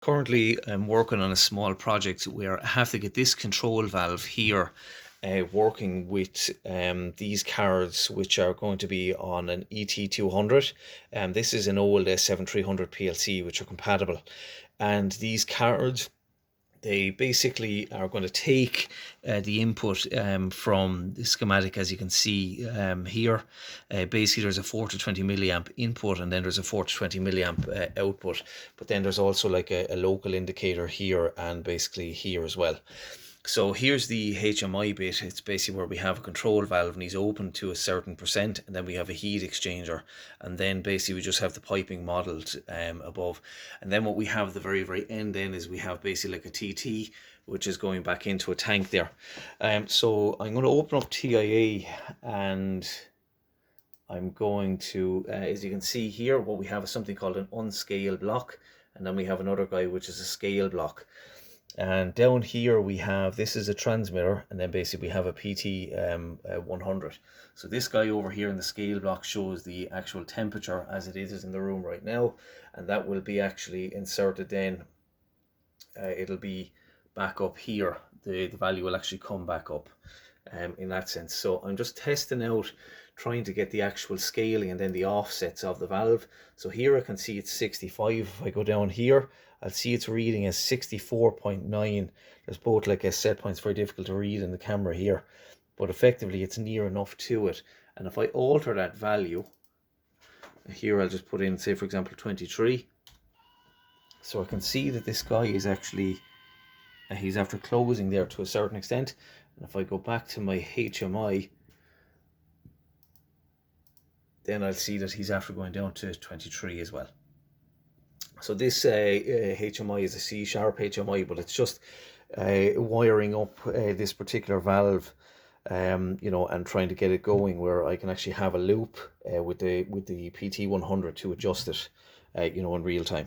Currently, I'm working on a small project where I have to get this control valve here working with these cards, which are going to be on an ET200. This is an old 7300 PLC, which are compatible. And these cards, they basically are going to take the input from the schematic, as you can see here. Basically, there's a 4 to 20 milliamp input, and then there's a 4 to 20 milliamp output. But then there's also like a local indicator here, and basically here as well. So here's the HMI bit. It's basically where we have a control valve and he's open to a certain percent, and then we have a heat exchanger, and then basically we just have the piping modeled above. And then what we have at the very end then is we have basically like a TT, which is going back into a tank there. So I'm going to open up TIA, and I'm going to, as you can see here, what we have is something called an unscale block, and then we have another guy which is a scale block. And down here we have, this is a transmitter, and then basically we have a PT100. So this guy over here in the scale block shows the actual temperature as it is in the room right now, and that will be actually inserted then. It'll be back up here. The value will actually come back up in that sense. So I'm just testing out, trying to get the actual scaling and then the offsets of the valve. So here I can see it's 65. If I go down here, I'll see it's reading as 64.9. There's both like a set points, very difficult to read in the camera here, but effectively it's near enough to it. And if I alter that value, here I'll just put in, say for example, 23. So I can see that this guy is actually, he's after closing there to a certain extent. And if I go back to my HMI, then I'll see that he's after going down to 23 as well. So this HMI is a C-sharp HMI, but it's just wiring up this particular valve, you know, and trying to get it going where I can actually have a loop with the PT100 to adjust it, you know, in real time.